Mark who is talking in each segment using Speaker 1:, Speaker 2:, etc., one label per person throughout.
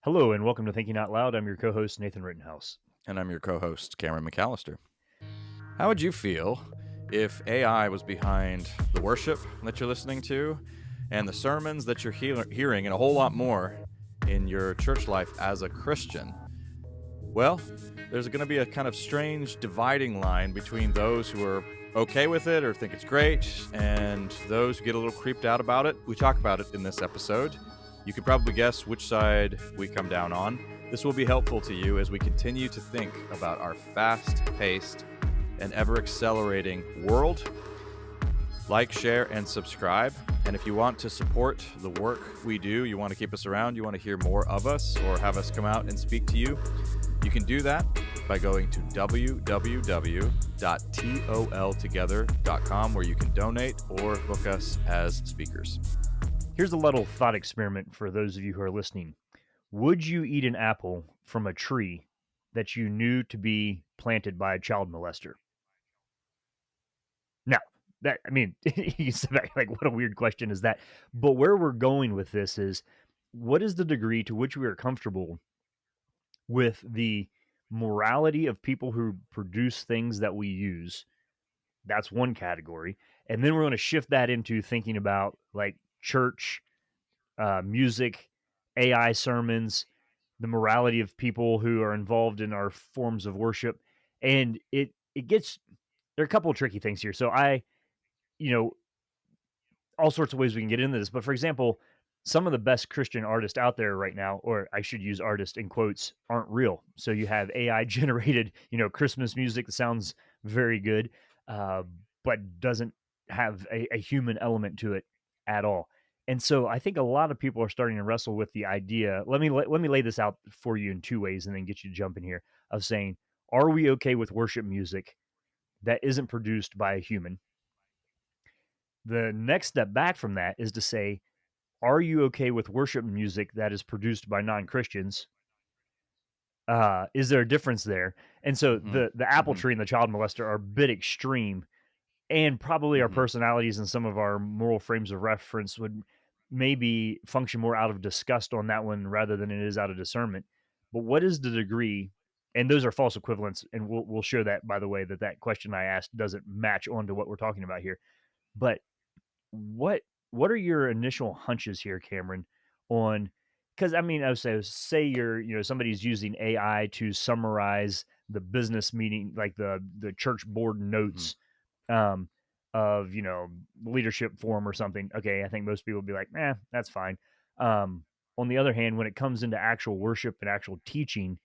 Speaker 1: Hello and welcome to Thinking Out Loud. I'm your co-host Nathan Rittenhouse.
Speaker 2: And I'm your co host, Cameron McAllister. How would you feel if AI was behind the worship that you're listening to and the sermons that you're hearing and a whole lot more in your church life as a Christian? Well, there's going to be a kind of strange dividing line between those who are okay with it or think it's great and those who get a little creeped out about it. We talk about it in this episode. You could probably guess which side we come down on. This will be helpful to you as we continue to think about our fast paced and ever accelerating world. Like, share, and subscribe. And if you want to support the work we do, you want to keep us around, you want to hear more of us or have us come out and speak to you, you can do that by going to www.toltogether.com, where you can donate or book us as speakers.
Speaker 1: Here's a little thought experiment for those of you who are listening. Would you eat an apple from a tree that you knew to be planted by a child molester? Now, you said that like, what a weird question is that? But where we're going with this is, what is the degree to which we are comfortable with the morality of people who produce things that we use? That's one category. And then we're going to shift that into thinking about like church, music, AI sermons, the morality of people who are involved in our forms of worship. And it gets there are a couple of tricky things here. So you know, all sorts of ways we can get into this. But for example, some of the best Christian artists out there right now, or I should use artist in quotes, aren't real. So you have AI generated, Christmas music that sounds very good, uh, but doesn't have a human element to it at all. And so I think a lot of people are starting to wrestle with the idea. Let me lay this out for you in two ways, and then get you to jump in here. Of saying, are we okay with worship music that isn't produced by a human? The next step back from that is to say, are you okay with worship music that is produced by non-Christians? Is there a difference there? And so
Speaker 2: Mm-hmm.
Speaker 1: the apple
Speaker 2: Mm-hmm.
Speaker 1: tree and the child molester are a bit extreme, and probably our
Speaker 2: Mm-hmm.
Speaker 1: personalities and some of our moral frames of reference would maybe function more out of disgust on that one rather than it is out of discernment. But what is the degree? And those are false equivalents, and we'll show that, by the way, that question I asked doesn't match onto what we're talking about here. But what what are your initial hunches here, Cameron, on? Because I would say you're somebody's using AI to summarize the business meeting, like the church board
Speaker 2: Mm-hmm.
Speaker 1: notes, um, of leadership forum or something. Okay, I think most people would be like, that's fine. On the other hand, when it comes into actual worship and actual teaching,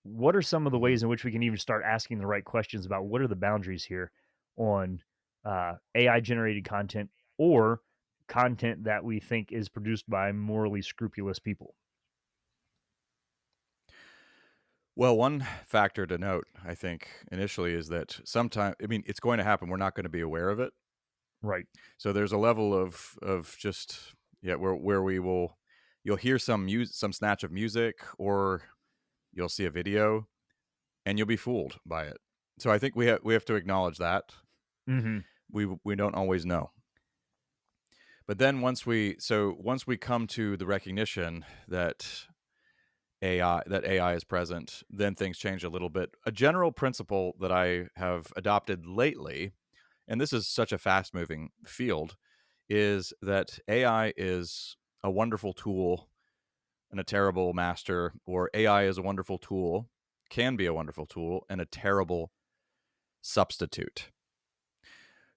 Speaker 1: what are some of the
Speaker 2: Mm-hmm.
Speaker 1: ways in which we can even start asking the right questions about what are the boundaries here on AI generated content or content that we think is produced by morally scrupulous people?
Speaker 2: Well, one factor to note, I think, initially is that sometimes, it's going to happen. We're not going to be aware of it.
Speaker 1: Right.
Speaker 2: So there's a level of just, yeah, where you'll hear some snatch of music, or you'll see a video and you'll be fooled by it. So I think we have to acknowledge that
Speaker 1: Hmm.
Speaker 2: we don't always know. But then once we come to the recognition that AI is present, then things change a little bit. A general principle that I have adopted lately, and this is such a fast moving field, is that AI is a wonderful tool and a terrible master, or AI is a wonderful tool, can be a wonderful tool, and a terrible substitute.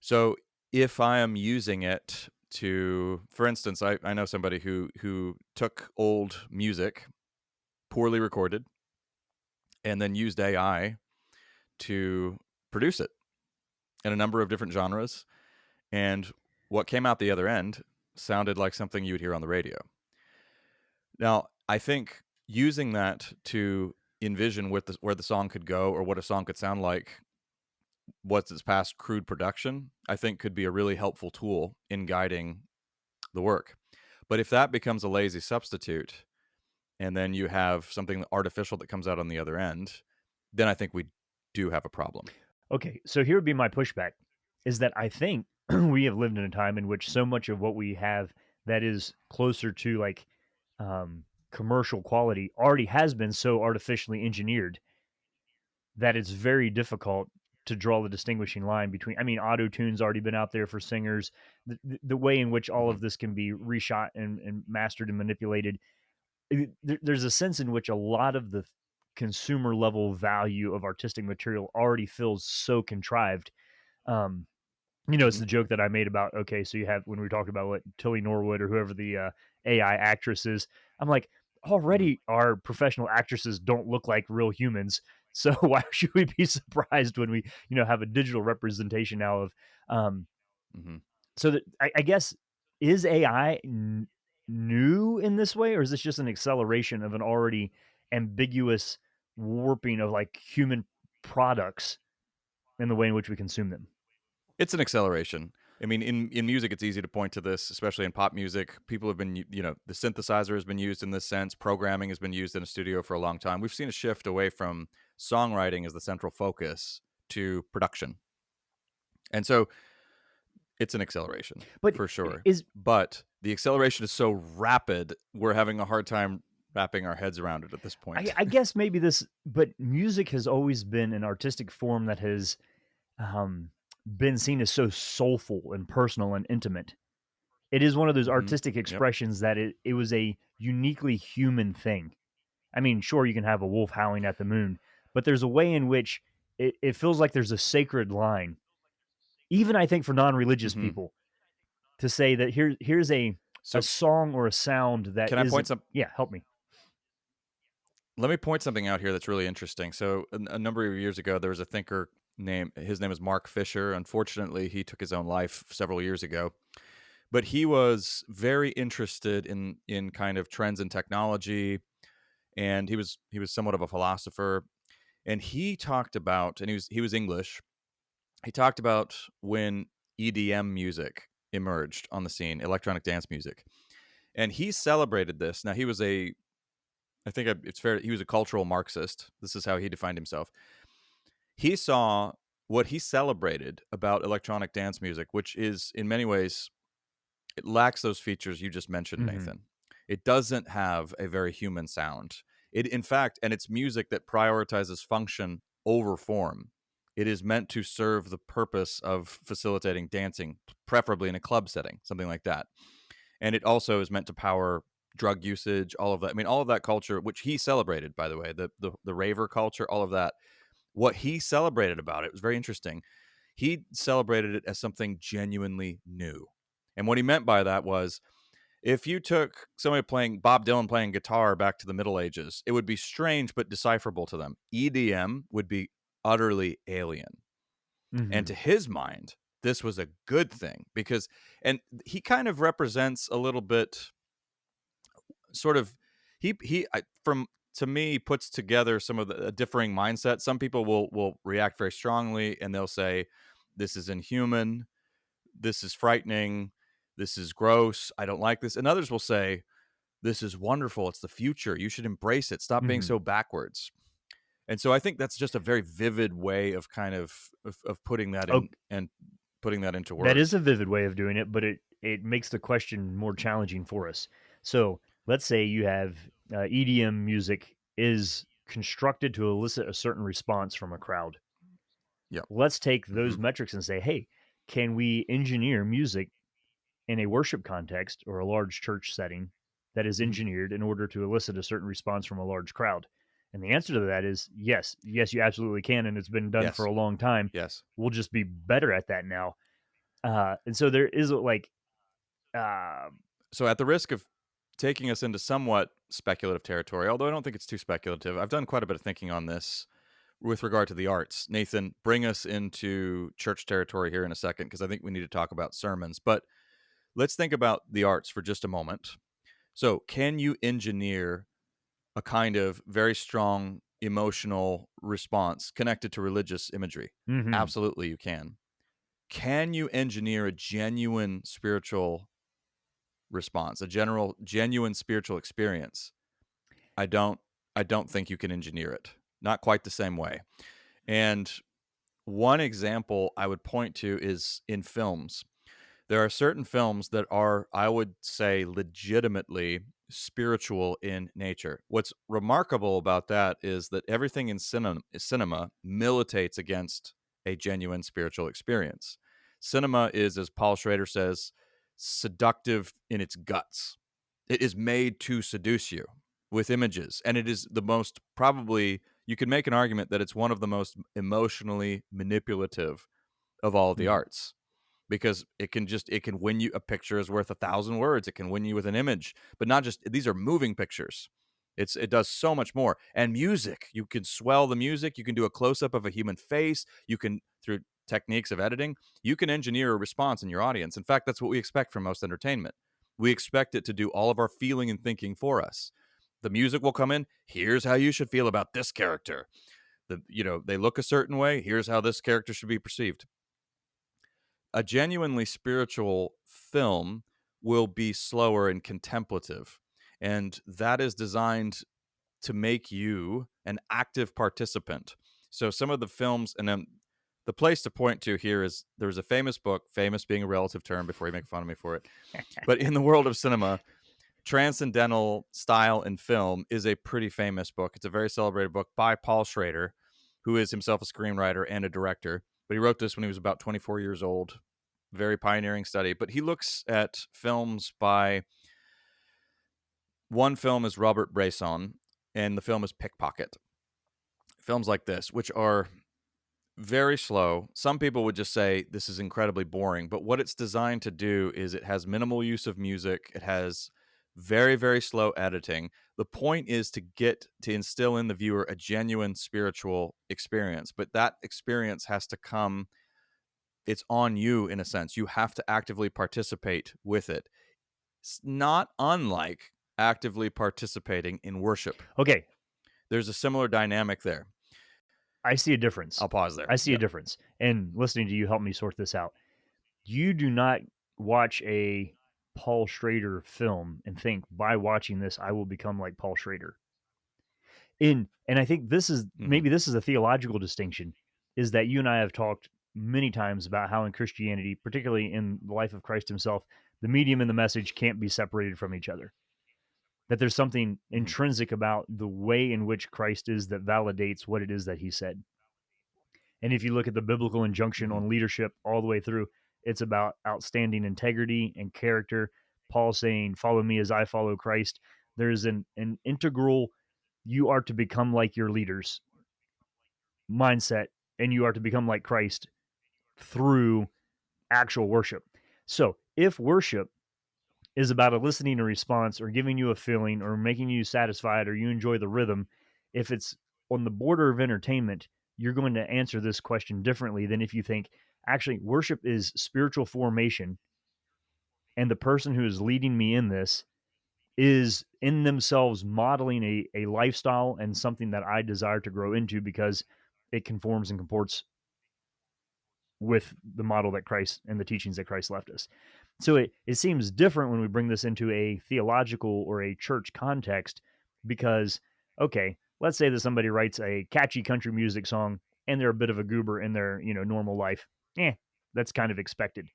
Speaker 2: So if I am using it to, for instance, I know somebody who took old music, poorly recorded, and then used AI to produce it in a number of different genres. And what came out the other end sounded like something you would hear on the radio. Now, I think using that to envision where the song could go, or what a song could sound like, what's its past crude production, I think could be a really helpful tool in guiding the work. But if that becomes a lazy substitute, and then you have something artificial that comes out on the other end, then I think we do have a problem.
Speaker 1: Okay, so here would be my pushback, is that I think we have lived in a time in which so much of what we have that is closer to like, um, commercial quality already has been so artificially engineered that it's very difficult to draw the distinguishing line between. I mean, auto tune's already been out there for singers. The way in which all
Speaker 2: Hmm.
Speaker 1: of this can be reshot and mastered and manipulated, there's a sense in which a lot of the consumer level value of artistic material already feels so contrived. Um, it's
Speaker 2: Hmm.
Speaker 1: the joke that I made about, okay, so you have, when we talked about what Tilly Norwood or whoever the AI actress is, I'm like,
Speaker 2: Hmm.
Speaker 1: already our professional actresses don't look like real humans. So why should we be surprised when we, have a digital representation now of, um,
Speaker 2: Hmm.
Speaker 1: so that I guess, is AI new in this way, or is this just an acceleration of an already ambiguous warping of like human products in the way in which we consume them?
Speaker 2: It's an acceleration. I mean, in music, it's easy to point to this, especially in pop music. People have been, the synthesizer has been used in this sense. Programming has been used in a studio for a long time. We've seen a shift away from songwriting as the central focus to production. And so it's an acceleration
Speaker 1: But
Speaker 2: for sure.
Speaker 1: is
Speaker 2: But the acceleration is so rapid, we're having a hard time wrapping our heads around it at this
Speaker 1: I,
Speaker 2: point.
Speaker 1: I guess maybe this, but music has always been an artistic form that has um, been seen as so soulful and personal and intimate. It is one of those
Speaker 2: Hmm.
Speaker 1: artistic
Speaker 2: Yep.
Speaker 1: expressions that it was a uniquely human thing. I mean, sure, you can have a wolf howling at the moon, but there's a way in which it feels like there's a sacred line, even I think for non-religious
Speaker 2: Hmm.
Speaker 1: people, to say that here's a
Speaker 2: So
Speaker 1: song or a sound that
Speaker 2: can I point
Speaker 1: isn't.
Speaker 2: some?
Speaker 1: Yeah, help me.
Speaker 2: Let me point something out here that's really interesting. So a number of years ago, there was a thinker his name is Mark Fisher. Unfortunately, he took his own life several years ago. But he was very interested in kind of trends in technology, and he was somewhat of a philosopher. And he talked about, and he was English. He talked about when EDM music emerged on the scene, electronic dance music, and he celebrated this. Now it's fair. He was a cultural Marxist. This is how he defined himself. He saw what he celebrated about electronic dance music, which is in many ways it lacks those features you just mentioned,
Speaker 1: Hmm.
Speaker 2: Nathan. It doesn't have a very human sound. It, in fact, and it's music that prioritizes function over form. It is meant to serve the purpose of facilitating dancing, preferably in a club setting, something like that. And it also is meant to power drug usage, all of that. I mean, all of that culture, which he celebrated, by the way, the raver culture, all of that. What he celebrated about it was very interesting. He celebrated it as something genuinely new. And what he meant by that was if you took somebody playing Bob Dylan playing guitar back to the Middle Ages, it would be strange but decipherable to them. EDM would be utterly alien. And
Speaker 1: Hmm.
Speaker 2: to his mind, this was a good thing because, and he kind of represents a little bit sort of, from to me puts together some of the differing mindset. Some people will react very strongly and they'll say, this is inhuman, this is frightening, this is gross, I don't like this. And others will say, this is wonderful, it's the future, you should embrace it, stop being
Speaker 1: Hmm.
Speaker 2: so backwards. And so I think that's just a very vivid way of kind of putting that
Speaker 1: Oh,
Speaker 2: in and putting that into
Speaker 1: that is
Speaker 2: words.
Speaker 1: a vivid way of doing it, but it makes the question more challenging for us. So let's say you have EDM music is constructed to elicit a certain response from a crowd.
Speaker 2: Yep.
Speaker 1: Let's take
Speaker 2: Hmm.
Speaker 1: those metrics and say, hey, can we engineer music in a worship context or a large church setting that is
Speaker 2: Hmm.
Speaker 1: engineered in order to elicit a certain response from a large crowd? And the answer to that is yes. Yes, you absolutely can. And it's been done for
Speaker 2: Yes.
Speaker 1: a long time.
Speaker 2: Yes.
Speaker 1: We'll just be better at that now. And so there is like, uh,
Speaker 2: So at the risk of taking us into somewhat speculative territory, although I don't think it's too speculative, I've done quite a bit of thinking on this with regard to the arts. Nathan, bring us into church territory here in a second because I think we need to talk about sermons. But let's think about the arts for just a moment. So, can you engineer a kind of very strong emotional response connected to religious imagery?
Speaker 1: mhm.
Speaker 2: Absolutely, you can. Can you engineer a genuine spiritual response, a genuine spiritual experience? I don't I don't think you can engineer it. Not quite the same way. And one example I would point to is in films. There are certain films that are, I would say, legitimately spiritual in nature. What's remarkable about that is that everything in cinema militates against a genuine spiritual experience. Cinema is, as Paul Schrader says, seductive in its guts. It is made to seduce you with images, and it is the most, probably, you could make an argument that it's one of the most emotionally manipulative of all the
Speaker 1: Mhm.
Speaker 2: arts, because it can win you. A picture is worth 1,000 words. It can win you with an image, but not just, these are moving pictures. It does so much more. And music, you can swell the music. You can do a close up of a human face. You can, through techniques of editing, you can engineer a response in your audience. In fact, that's what we expect from most entertainment. We expect it to do all of our feeling and thinking for us. The music will come in. Here's how you should feel about this character. They look a certain way. Here's how this character should be perceived. A genuinely spiritual film will be slower and contemplative. And that is designed to make you an active participant. So some of the films, and then the place to point to here is, there's a famous book, famous being a relative term before you make fun of me for it. But in the world of cinema, Transcendental Style in Film is a pretty famous book. It's a very celebrated book by Paul Schrader, who is himself a screenwriter and a director. But he wrote this when he was about 24 years old. Very pioneering study. But he looks at films by, one film is Robert Bresson, and the film is Pickpocket. Films like this, which are very slow. Some people would just say this is incredibly boring, but what it's designed to do is it has minimal use of music. It has very, very slow editing. The point is to instill in the viewer a genuine spiritual experience, but that experience has to come, it's on you in a sense. You have to actively participate with it. It's not unlike actively participating in worship.
Speaker 1: Okay,
Speaker 2: There's a similar dynamic there.
Speaker 1: I see a difference.
Speaker 2: I'll pause there.
Speaker 1: I see a
Speaker 2: Yep.
Speaker 1: difference. And listening to you help me sort this out. You do not watch a Paul Schrader film and think, by watching this, I will become like Paul Schrader. And I think this is,
Speaker 2: Mm-hmm.
Speaker 1: maybe this is a theological distinction, is that you and I have talked many times about how in Christianity, particularly in the life of Christ himself, the medium and the message can't be separated from each other. That there's something
Speaker 2: Mm-hmm.
Speaker 1: intrinsic about the way in which Christ is that validates what it is that he said. And if you look at the biblical injunction
Speaker 2: Mm-hmm.
Speaker 1: on leadership all the way through, it's about outstanding integrity and character. Paul saying, "Follow me as I follow Christ." There's an integral, you are to become like your leaders mindset, and you are to become like Christ through actual worship. So if worship is about eliciting a response or giving you a feeling or making you satisfied or you enjoy the rhythm, if it's on the border of entertainment, you're going to answer this question differently than if you think, actually, worship is spiritual formation, and the person who is leading me in this is in themselves modeling a lifestyle and something that I desire to grow into because it conforms and comports with the model that Christ and the teachings that Christ left us. So it seems different when we bring this into a theological or a church context because, okay, let's say that somebody writes a catchy country music song and they're a bit of a goober in their, normal life. That's kind of expected.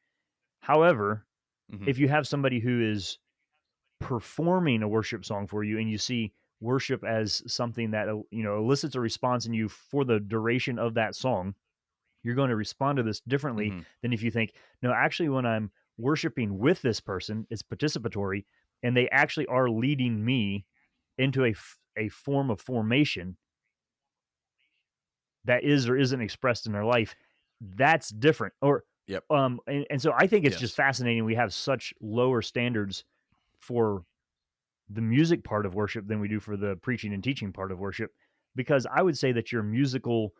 Speaker 1: However,
Speaker 2: Mm-hmm.
Speaker 1: if you have somebody who is performing a worship song for you and you see worship as something that, elicits a response in you for the duration of that song, you're going to respond to this differently
Speaker 2: Mm-hmm.
Speaker 1: than if you think, no, actually, when I'm worshiping with this person, it's participatory, and they actually are leading me into a form of formation that is or isn't expressed in their life. That's different. Or,
Speaker 2: Yep.
Speaker 1: and so I think it's just
Speaker 2: Yes.
Speaker 1: fascinating. We have such lower standards for the music part of worship than we do for the preaching and teaching part of worship, because I would say that your musical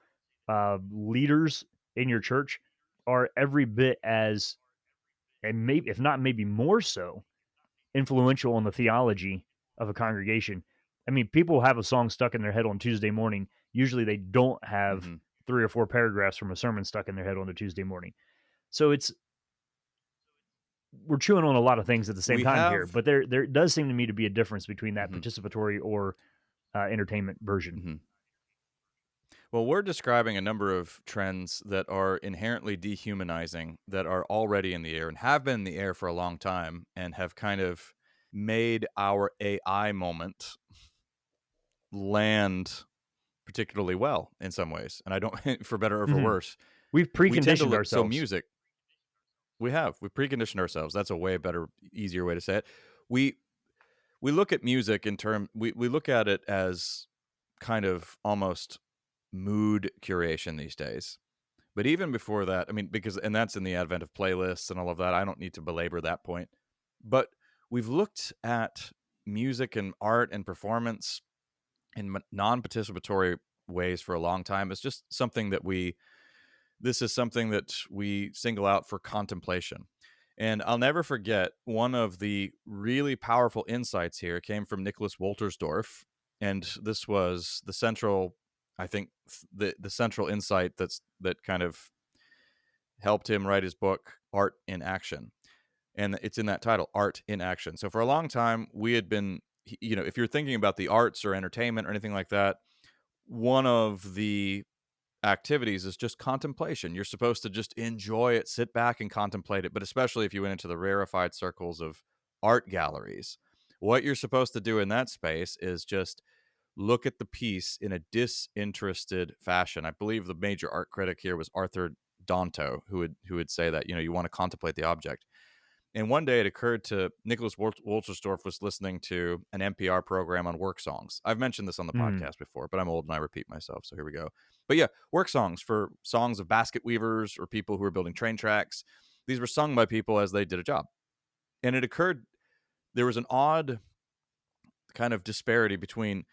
Speaker 1: leaders in your church are every bit as, and maybe if not maybe more so, influential on the theology of a congregation. I mean, people have a song stuck in their head on Tuesday morning. Usually they don't have
Speaker 2: Mm-hmm.
Speaker 1: 3 or 4 paragraphs from a sermon stuck in their head on a Tuesday morning. So we're chewing on a lot of things at the same
Speaker 2: We
Speaker 1: time here,
Speaker 2: have.
Speaker 1: but there does seem to me to be a difference between that
Speaker 2: Mm-hmm.
Speaker 1: participatory or entertainment version.
Speaker 2: Mm-hmm. Well, we're describing a number of trends that are inherently dehumanizing, that are already in the air and have been in the air for a long time, and have kind of made our AI moment land particularly well in some ways. And I don't, for better or for
Speaker 1: Mhm.
Speaker 2: worse,
Speaker 1: We've
Speaker 2: we tend to
Speaker 1: preconditioned
Speaker 2: look, so
Speaker 1: ourselves.
Speaker 2: music, we've preconditioned ourselves. That's a way better, easier way to say it. We, we look at music in term, we look at it as kind of almost mood curation these days. But even before that, I mean, because, and that's in the advent of playlists and all of that. I don't need to belabor that point. But we've looked at music and art and performance in non participatory ways for a long time. It's just something that this is something that we single out for contemplation. And I'll never forget one of the really powerful insights here came from Nicholas Woltersdorf. And this was the central, I think, the central insight that kind of helped him write his book, Art in Action. And it's in that title, Art in Action. So for a long time, we had been, if you're thinking about the arts or entertainment or anything like that, one of the activities is just contemplation. You're supposed to just enjoy it, sit back and contemplate it. But especially if you went into the rarefied circles of art galleries, what you're supposed to do in that space is just look at the piece in a disinterested fashion. I believe the major art critic here was Arthur Danto, who would say that you want to contemplate the object. And one day it occurred to Nicholas Wolterstorff was listening to an NPR program on work songs. I've mentioned this on the
Speaker 1: Mhm.
Speaker 2: podcast before, but I'm old and I repeat myself, so here we go. But yeah, work songs for songs of basket weavers or people who are building train tracks. These were sung by people as they did a job. And it occurred there was an odd kind of disparity between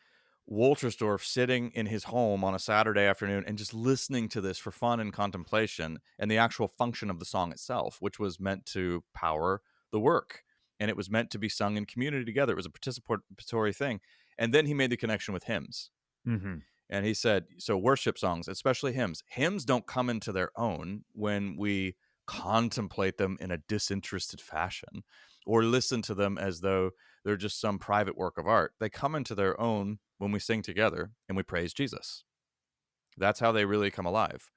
Speaker 2: Wolterstorff sitting in his home on a Saturday afternoon and just listening to this for fun and contemplation, and the actual function of the song itself, which was meant to power the work. And it was meant to be sung in community together. It was a participatory thing. And then he made the connection with hymns.
Speaker 1: Mhm.
Speaker 2: And he said, so worship songs, especially hymns don't come into their own when we contemplate them in a disinterested fashion or listen to them as though they're just some private work of art. They come into their own when we sing together and we praise Jesus. That's how they really come alive.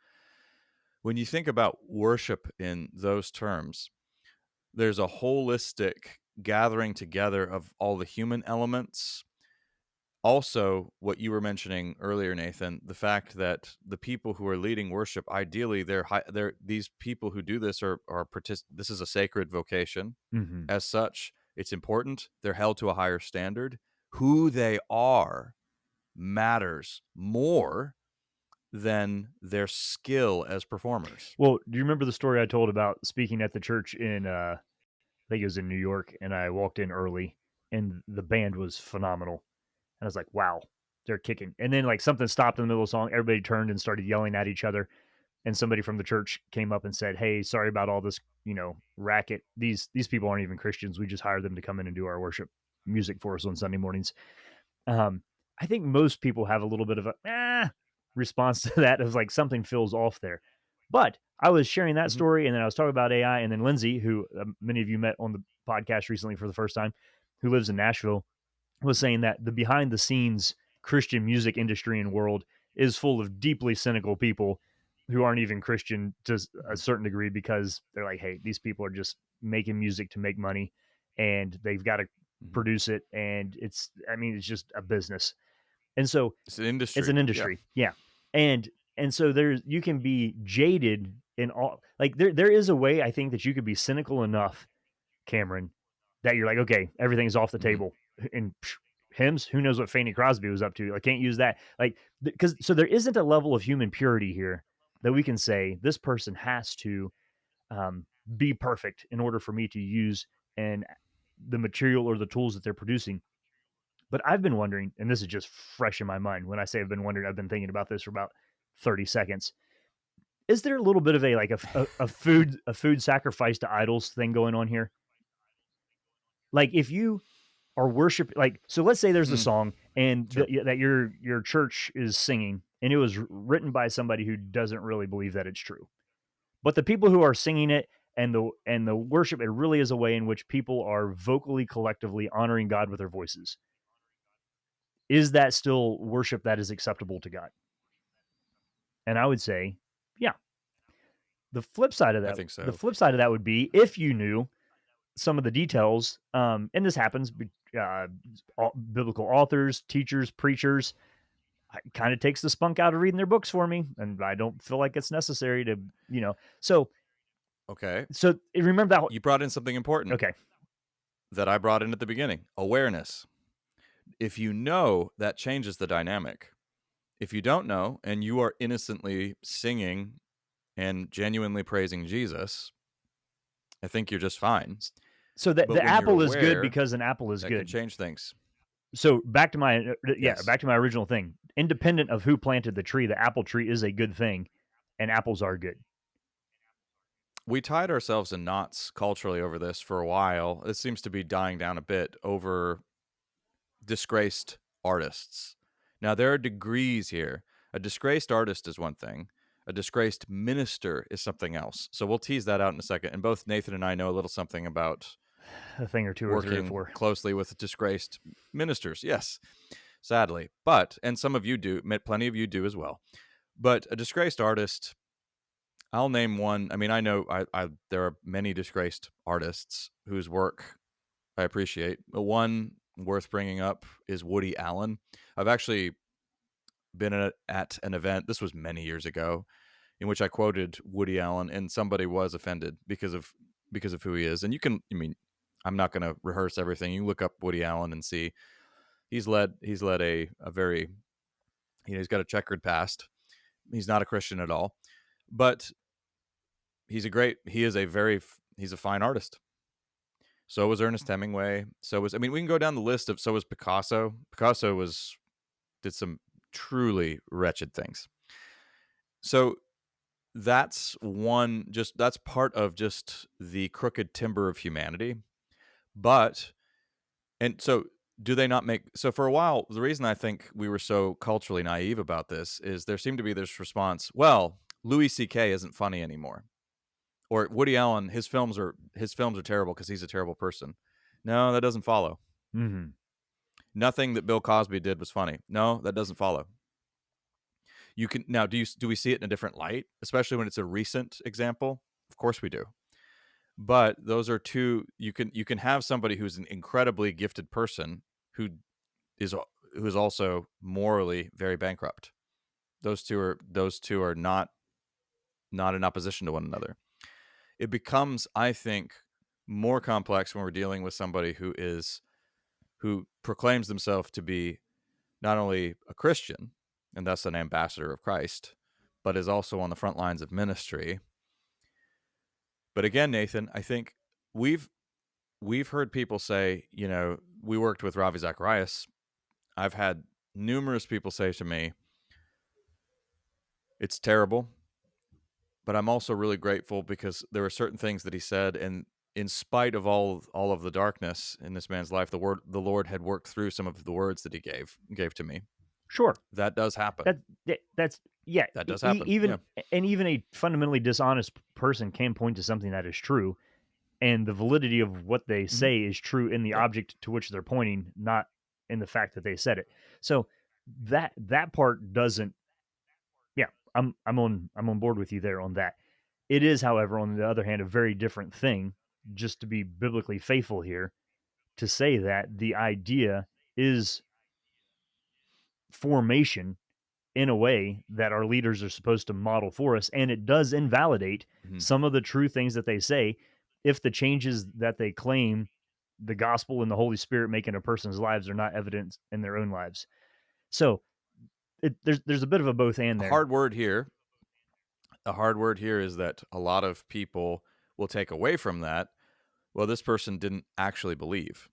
Speaker 2: When you think about worship in those terms, there's a holistic gathering together of all the human elements. Also, what you were mentioning earlier, Nathan, the fact that the people who are leading worship, ideally, they're these people who do this this is a sacred vocation.
Speaker 1: Mhm.
Speaker 2: As such, it's important. They're held to a higher standard. Who they are matters more than their skill as performers.
Speaker 1: Well, do you remember the story I told about speaking at the church in, I think it was in New York, and I walked in early, and the band was phenomenal. And I was like, "Wow, they're kicking." And then, like, something stopped in the middle of the song, everybody turned and started yelling at each other, and somebody from the church came up and said, "Hey, sorry about all this, racket. These people aren't even Christians. We just hired them to come in and do our worship music for us on Sunday mornings." Um, I think most people have a little bit of a response to that of like something feels off there. But I was sharing that
Speaker 2: Hmm.
Speaker 1: story, and then I was talking about AI, and then Lindsay, who many of you met on the podcast recently for the first time, who lives in Nashville, was saying that the behind the scenes Christian music industry and world is full of deeply cynical people who aren't even Christian to a
Speaker 2: Hmm.
Speaker 1: certain degree because they're like, hey, these people are just making music to make money and they've got to
Speaker 2: Hmm.
Speaker 1: produce it. And it's just a business. And so
Speaker 2: It's an
Speaker 1: it's
Speaker 2: industry.
Speaker 1: an
Speaker 2: Yeah.
Speaker 1: industry. Yeah. And so you can be jaded in all, like there is a way I think that you could be cynical enough, Cameron, that you're like, okay, everything's off the
Speaker 2: Hmm.
Speaker 1: table. And hymns, who knows what Fanny Crosby was up to? I can't use that. Like, because so there isn't a level of human purity here that we can say this person has to um, be perfect in order for me to use and the material or the tools that they're producing. But I've been wondering, and this is just fresh in my mind. When I say I've been wondering, I've been thinking about this for about 30 seconds. Is there a little bit of a like a food sacrifice to idols thing going on here? Like if you are worship like so let's say there's a
Speaker 2: Hmm.
Speaker 1: song and
Speaker 2: Sure.
Speaker 1: that your church is singing and it was written by somebody who doesn't really believe that it's true. But the people who are singing it and the worship, it really is a way in which people are vocally collectively honoring God with their voices. Is that still worship that is acceptable to God? And I would say, yeah. The flip side of
Speaker 2: I
Speaker 1: that
Speaker 2: think
Speaker 1: the
Speaker 2: so.
Speaker 1: flip side of that would be if you knew some of the details, and this happens, biblical authors, teachers, preachers, it kind of takes the spunk out of reading their books for me, and I don't feel like it's necessary to, you know. So,
Speaker 2: Okay.
Speaker 1: remember that.
Speaker 2: You brought in something important
Speaker 1: Okay,
Speaker 2: that I brought in at the beginning, awareness. If you know, that changes the dynamic. If you don't know and you are innocently singing and genuinely praising Jesus, I think you're just fine.
Speaker 1: so
Speaker 2: But
Speaker 1: the
Speaker 2: when you're
Speaker 1: apple is good
Speaker 2: aware,
Speaker 1: because an apple is
Speaker 2: that can
Speaker 1: good.
Speaker 2: change things.
Speaker 1: So back to my
Speaker 2: Yes.
Speaker 1: back to my original thing. Independent of who planted the tree, the apple tree is a good thing, and apples are good.
Speaker 2: We tied ourselves in knots culturally over this for a while. It seems to be dying down a bit over disgraced artists. Now, there are degrees here. A disgraced artist is one thing. A disgraced minister is something else. So we'll tease that out in a second. And both Nathan and I know a little something about
Speaker 1: A thing or two or three or
Speaker 2: working
Speaker 1: four.
Speaker 2: closely with disgraced ministers. Yes, sadly. But, and some of you do, plenty of you do as well. But a disgraced artist, I'll name one. I mean, I know there are many disgraced artists whose work I appreciate. One worth bringing up is Woody Allen. I've actually been at an event, this was many years ago, in which I quoted Woody Allen, and somebody was offended because of who he is. And you can, I mean, I'm not going to rehearse everything. You look up Woody Allen and see he's led a very, he's got a checkered past. He's not a Christian at all, but he's a fine artist. So was Ernest Hemingway. So was, I mean, we can go down the list of, so was Picasso. Picasso did some truly wretched things. So that's that's part of just the crooked timber of humanity. But, and so do they not make, so for a while, the reason I think we were so culturally naive about this is there seemed to be this response, well, Louis C.K. isn't funny anymore. Or Woody Allen, his films are terrible because he's a terrible person. No, that doesn't follow.
Speaker 1: Mm-hmm.
Speaker 2: Nothing that Bill Cosby did was funny. No, that doesn't follow. You can now do we see it in a different light, especially when it's a recent example? Of course we do. But those are two, you can have somebody who's an incredibly gifted person who is also morally very bankrupt. Those two are not in opposition to one another. It becomes, I think, more complex when we're dealing with somebody who proclaims themselves to be not only a Christian and thus an ambassador of Christ, but is also on the front lines of ministry. But again, Nathan, I think we've heard people say, we worked with Ravi Zacharias. I've had numerous people say to me, it's terrible, but I'm also really grateful because there were certain things that he said, and in spite of all of the darkness in this man's life, the Lord had worked through some of the words that he gave to me.
Speaker 1: Sure.
Speaker 2: That does happen.
Speaker 1: That's yeah.
Speaker 2: That does happen.
Speaker 1: Even a fundamentally dishonest person can point to something that is true, and the validity of what they
Speaker 2: Mm-hmm.
Speaker 1: say is true in the
Speaker 2: Yep.
Speaker 1: object to which they're pointing, not in the fact that they said it. So that part doesn't. Yeah, I'm on board with you there on that. It is, however, on the other hand, a very different thing. Just to be biblically faithful here, to say that the idea is formation in a way that our leaders are supposed to model for us. And it does invalidate
Speaker 2: Mm-hmm.
Speaker 1: some of the true things that they say if the changes that they claim the gospel and the Holy Spirit make in a person's lives are not evident in their own lives. So there's a bit of a both and
Speaker 2: A
Speaker 1: there.
Speaker 2: hard word here. A hard word here is that a lot of people will take away from that. Well, this person didn't actually believe.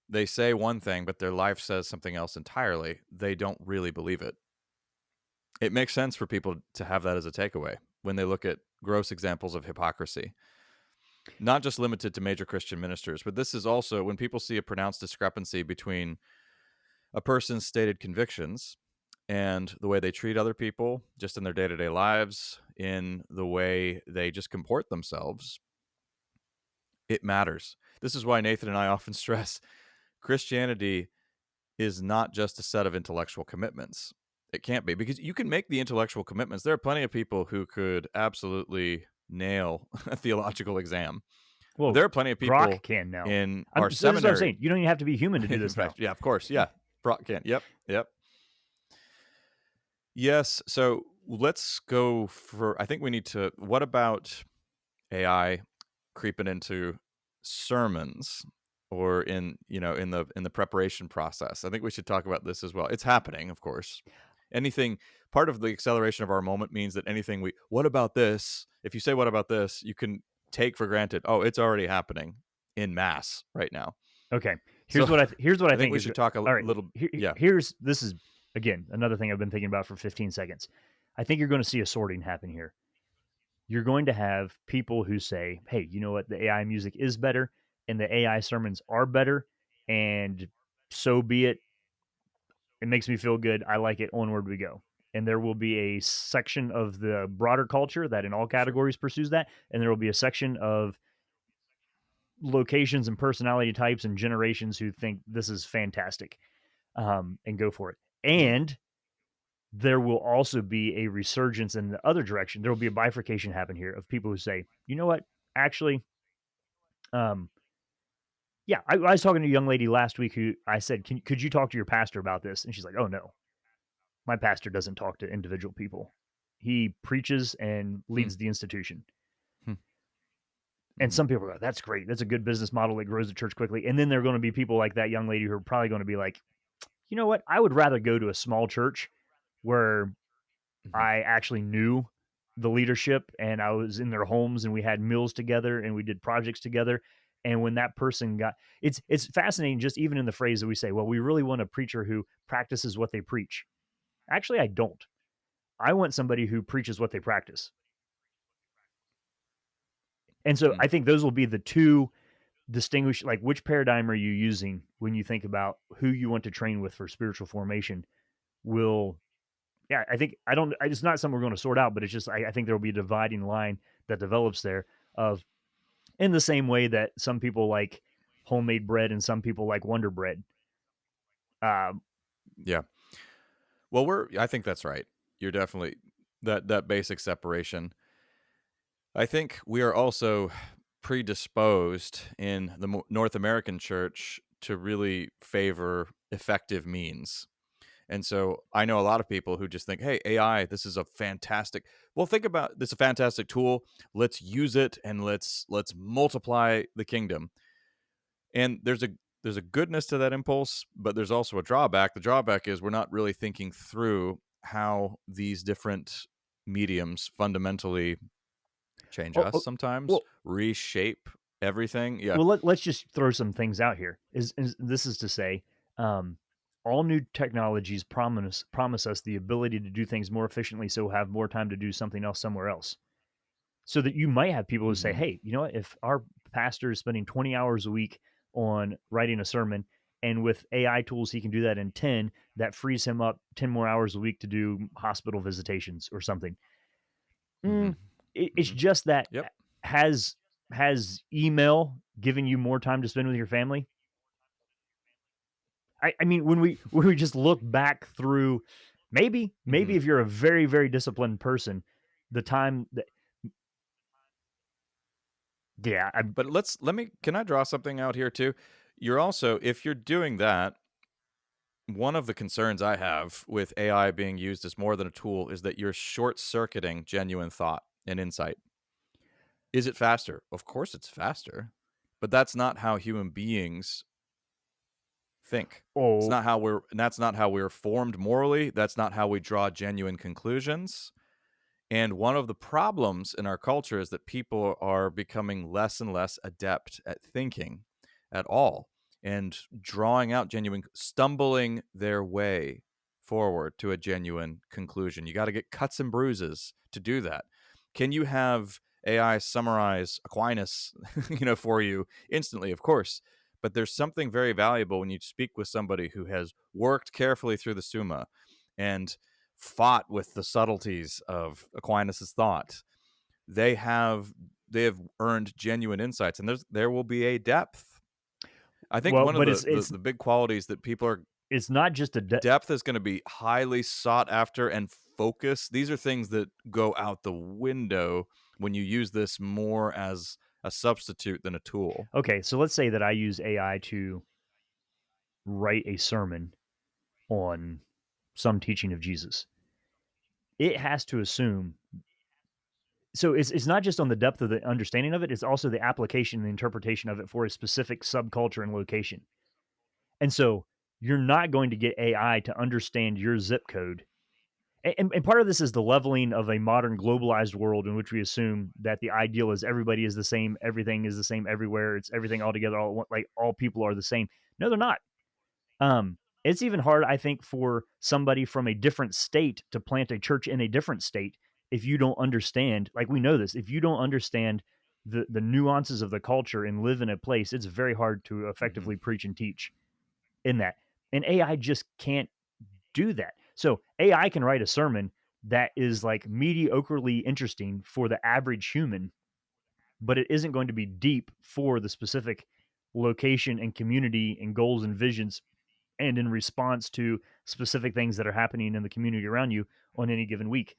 Speaker 2: They say one thing, but their life says something else entirely. They don't really believe it. It makes sense for people to have that as a takeaway when they look at gross examples of hypocrisy. Not just limited to major Christian ministers, but this is also when people see a pronounced discrepancy between a person's stated convictions and the way they treat other people just in their day-to-day lives, in the way they just comport themselves. It matters. This is why Nathan and I often stress Christianity is not just a set of intellectual commitments. It can't be, because you can make the intellectual commitments. There are plenty of people who could absolutely nail a theological exam.
Speaker 1: Well,
Speaker 2: There are plenty of
Speaker 1: Grok
Speaker 2: people
Speaker 1: can now.
Speaker 2: in our
Speaker 1: So this is what I'm
Speaker 2: seminary.
Speaker 1: saying. You don't even have to be human to do
Speaker 2: In
Speaker 1: this now.
Speaker 2: fact, yeah, of course, yeah. Brock can. Yep, yep. Yes. So let's go for. I think we need to. What about AI creeping into sermons or in the preparation process? I think we should talk about this as well. It's happening, of course. Anything part of the acceleration of our moment means that anything we what about this? If you say what about this, you can take for granted, oh, it's already happening in mass right now.
Speaker 1: Okay.
Speaker 2: So
Speaker 1: Here's what I
Speaker 2: I think
Speaker 1: think
Speaker 2: we
Speaker 1: is
Speaker 2: should talk a
Speaker 1: all right.
Speaker 2: little. Yeah.
Speaker 1: Here's this is again another thing I've been thinking about for 15 seconds. I think you're going to see a sorting happen here. You're going to have people who say, "Hey, you know what? The AI music is better and the AI sermons are better and so be it. It makes me feel good. I like it. Onward we go." And there will be a section of the broader culture that in all
Speaker 2: Sure.
Speaker 1: categories pursues that, and there will be a section of locations and personality types and generations who think this is fantastic, and go for it.
Speaker 2: Mhm.
Speaker 1: And there will also be a resurgence in the other direction. There will be a bifurcation happen here of people who say, you know what, actually, um, yeah, I was talking to a young lady last week who I said, could you talk to your pastor about this? And she's like, oh no, my pastor doesn't talk to individual people. He preaches and
Speaker 2: Hmm.
Speaker 1: leads the institution.
Speaker 2: Hmm.
Speaker 1: And
Speaker 2: Mhm.
Speaker 1: some people are like, that's great. That's a good business model that grows the church quickly. And then there are going to be people like that young lady who are probably going to be like, you know what? I would rather go to a small church where
Speaker 2: Mhm.
Speaker 1: I actually knew the leadership and I was in their homes and we had meals together and we did projects together. And when that person got it's fascinating just even in the phrase that we say, well, we really want a preacher who practices what they preach. Actually, I don't. I want somebody who preaches what they practice. And so
Speaker 2: Hmm.
Speaker 1: I think those will be the two distinguish like which paradigm are you using when you think about who you want to train with for spiritual formation will yeah, I think I don't. It's not something we're going to sort out, but it's just I think there will be a dividing line that develops there of in the same way that some people like homemade bread and some people like Wonder Bread. Um,
Speaker 2: Yeah. Well, I think that's right. You're definitely that basic separation. I think we are also predisposed in the North American church to really favor effective means. And so I know a lot of people who just think, "Hey, AI, this is a fantastic." Well, think about this is a fantastic tool. Let's use it and let's multiply the kingdom. And there's a goodness to that impulse, but there's also a drawback. The drawback is we're not really thinking through how these different mediums fundamentally change
Speaker 1: oh,
Speaker 2: us
Speaker 1: oh,
Speaker 2: sometimes,
Speaker 1: well,
Speaker 2: reshape everything. Yeah.
Speaker 1: let's just throw some things out here. Is this is to say, um, all new technologies promise us the ability to do things more efficiently, so we'll have more time to do something else somewhere else. So that you might have people who say,
Speaker 2: Mhm.
Speaker 1: hey, you know what? If our pastor is spending 20 hours a week on writing a sermon, and with AI tools, he can do that in 10, that frees him up 10 more hours a week to do hospital visitations or something.
Speaker 2: Mhm.
Speaker 1: It's
Speaker 2: Mhm.
Speaker 1: just that
Speaker 2: Yep.
Speaker 1: has has email giving you more time to spend with your family? I mean, when we just look back through, maybe
Speaker 2: Mhm.
Speaker 1: if you're a very very disciplined person, the time that yeah,
Speaker 2: But can I draw something out here too? You're also if you're doing that, one of the concerns I have with AI being used as more than a tool is that you're short-circuiting genuine thought and insight. Is it faster? Of course it's faster, but that's not how human beings think. It's
Speaker 1: oh
Speaker 2: not how we're that's not how we're formed morally. That's not how we draw genuine conclusions. And one of the problems in our culture is that people are becoming less and less adept at thinking at all and drawing out stumbling their way forward to a genuine conclusion. You got to get cuts and bruises to do that. Can you have AI summarize Aquinas, for you instantly? Of course. But there's something very valuable when you speak with somebody who has worked carefully through the Summa and fought with the subtleties of Aquinas's thought. They have they have earned genuine insights, and there will be a depth. I think
Speaker 1: well,
Speaker 2: one of
Speaker 1: but
Speaker 2: the big qualities that people are
Speaker 1: it's not just a
Speaker 2: depth is going to be highly sought after and focus. These are things that go out the window when you use this more as a substitute than a tool.
Speaker 1: Okay, so let's say that I use AI to write a sermon on some teaching of Jesus. It has to assume, so it's not just on the depth of the understanding of it, it's also the application and the interpretation of it for a specific subculture and location. And so you're not going to get AI to understand your zip code. And part of this is the leveling of a modern globalized world in which we assume that the ideal is everybody is the same, everything is the same everywhere, it's everything all together, all like all people are the same. No, they're not. It's even hard, I think, for somebody from a different state to plant a church in a different state if you don't understand. Like we know this, if you don't understand the nuances of the culture and live in a place, it's very hard to
Speaker 2: Hmm.
Speaker 1: effectively preach and teach in that. And AI just can't do that. So AI can write a sermon that is like mediocrely interesting for the average human, but it isn't going to be deep for the specific location and community and goals and visions and in response to specific things that are happening in the community around you on any given week.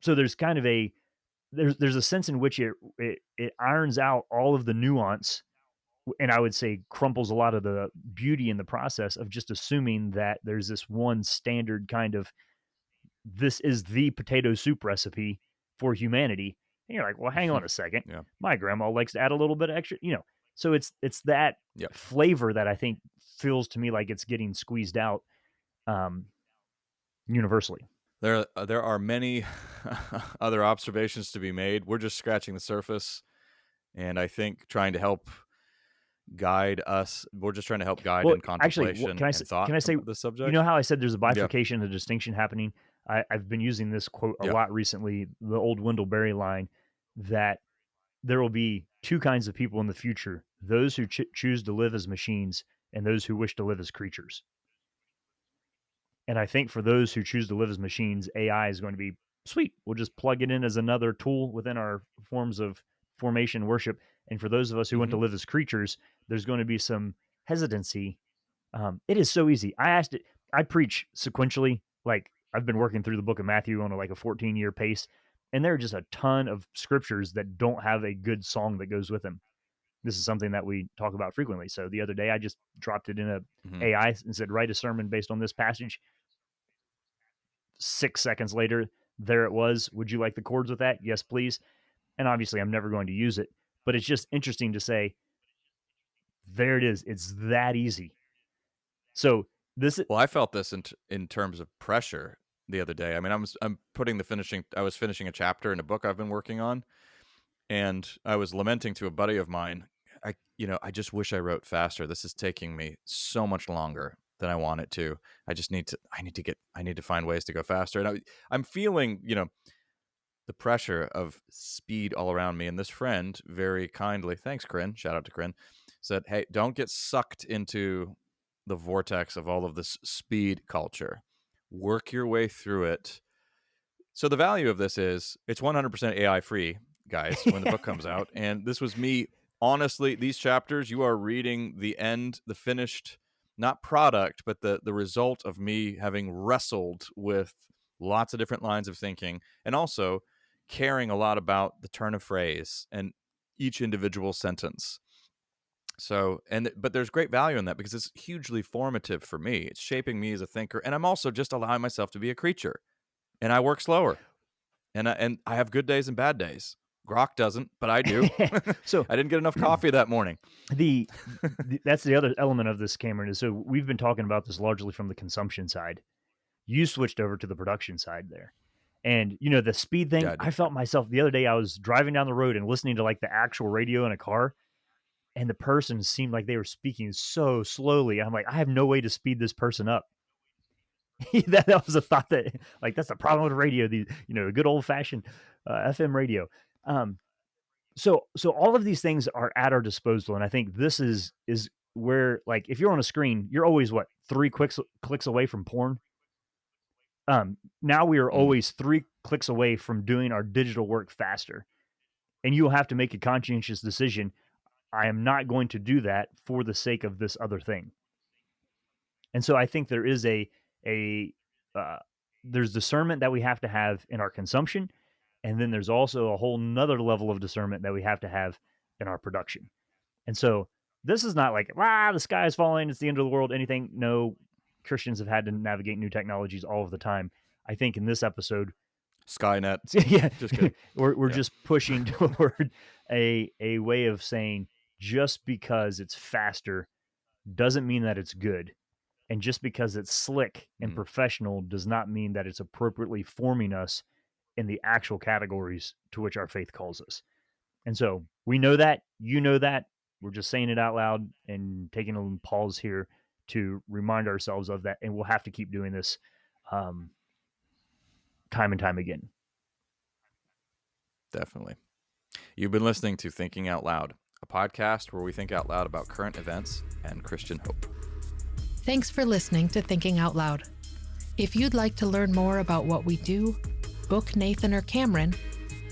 Speaker 1: So there's kind of a there's a sense in which it irons out all of the nuance, and I would say crumples a lot of the beauty in the process of just assuming that there's this one standard kind of, this is the potato soup recipe for humanity. And you're like, well, hang on a second.
Speaker 2: Yeah.
Speaker 1: My grandma likes to add a little bit of extra, you know. So it's that
Speaker 2: Yep.
Speaker 1: flavor that I think feels to me like it's getting squeezed out um, universally.
Speaker 2: There are many other observations to be made. We're just scratching the surface, and I think trying to help guide us. We're just trying to help guide
Speaker 1: Well,
Speaker 2: in
Speaker 1: actually,
Speaker 2: contemplation and
Speaker 1: can
Speaker 2: thought
Speaker 1: I say,
Speaker 2: about the
Speaker 1: you know
Speaker 2: subject.
Speaker 1: how I said there's a
Speaker 2: Yeah.
Speaker 1: bifurcation, a distinction happening? I've been using this quote a
Speaker 2: Yeah.
Speaker 1: lot recently, the old Wendell Berry line, that there will be two kinds of people in the future: those who choose to live as machines and those who wish to live as creatures. And I think for those who choose to live as machines, AI is going to be sweet. We'll just plug it in as another tool within our forms of formation worship. And for those of us who want
Speaker 2: Hmm.
Speaker 1: to live as creatures, there's going to be some hesitancy. It is so easy. I asked it. I preach sequentially. Like I've been working through the book of Matthew on like a 14-year pace, and there are just a ton of scriptures that don't have a good song that goes with them. This is something that we talk about frequently. So the other day, I just dropped it in a
Speaker 2: Hmm.
Speaker 1: AI and said, write a sermon based on this passage. 6 seconds later, there it was. Would you like the chords with that? Yes, please. And obviously, I'm never going to use it, but it's just interesting to say, there it is. It's that easy. So this,
Speaker 2: Well, I felt this in terms of pressure the other day. I mean, I'm putting the finishing. I was finishing a chapter in a book I've been working on, and I was lamenting to a buddy of mine. I just wish I wrote faster. This is taking me so much longer than I want it to. I need to find ways to go faster. And I'm feeling, the pressure of speed all around me. And this friend very kindly, thanks, Corinne, shout out to Corinne, said, hey, don't get sucked into the vortex of all of this speed culture. Work your way through it. So the value of this is it's 100% AI free, guys, when the book comes out. And this was me, honestly, these chapters, you are reading the end, the finished, not product, but the result of me having wrestled with lots of different lines of thinking and also caring a lot about the turn of phrase and each individual sentence. So, but there's great value in that because it's hugely formative for me. It's shaping me as a thinker. And I'm also just allowing myself to be a creature. And I work slower. And I have good days and bad days. Grok doesn't, but I do.
Speaker 1: so
Speaker 2: I didn't get enough coffee that morning.
Speaker 1: the, that's the other element of this, Cameron, is so we've been talking about this largely from the consumption side. You switched over to the production side there. And you know, the speed
Speaker 2: Yeah,
Speaker 1: thing,
Speaker 2: I
Speaker 1: I
Speaker 2: did.
Speaker 1: felt myself the other day. I was driving down the road and listening to like the actual radio in a car, and the person seemed like they were speaking so slowly. I'm like, I have no way to speed this person up. That was a thought that, like, that's the problem with radio. The, you know, good old fashioned FM radio. Um, so all of these things are at our disposal, and I think this is where, like, if you're on a screen, you're always what, three clicks away from porn. Now we are
Speaker 2: Mm.
Speaker 1: always three clicks away from doing our digital work faster, and you will have to make a conscientious decision. I am not going to do that for the sake of this other thing. And so I think there is a uh, there's discernment that we have to have in our consumption, And then there's also a whole nother level of discernment that we have to have in our production. And so this is not like, the sky is falling, it's the end of the world, anything. No, Christians have had to navigate new technologies all of the time. I think in this episode,
Speaker 2: Skynet.
Speaker 1: yeah,
Speaker 2: Just kidding.
Speaker 1: we're
Speaker 2: Yeah.
Speaker 1: just pushing toward a way of saying just because it's faster doesn't mean that it's good. And just because it's slick and professional does not mean that it's appropriately forming us in the actual categories to which our faith calls us. And so we know that, you know that. We're just saying it out loud and taking a pause here to remind ourselves of that. And we'll have to keep doing this time and time again.
Speaker 2: Definitely. You've been listening to Thinking Out Loud, a podcast where we think out loud about current events and Christian hope.
Speaker 3: Thanks for listening to Thinking Out Loud. If you'd like to learn more about what we do, book Nathan or Cameron,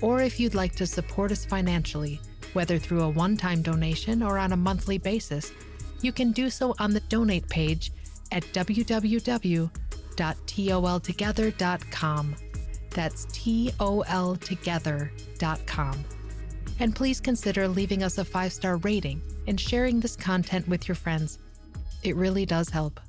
Speaker 3: or if you'd like to support us financially, whether through a one-time donation or on a monthly basis, you can do so on the donate page at www.toltogether.com. That's toltogether.com. And please consider leaving us a 5-star rating and sharing this content with your friends. It really does help.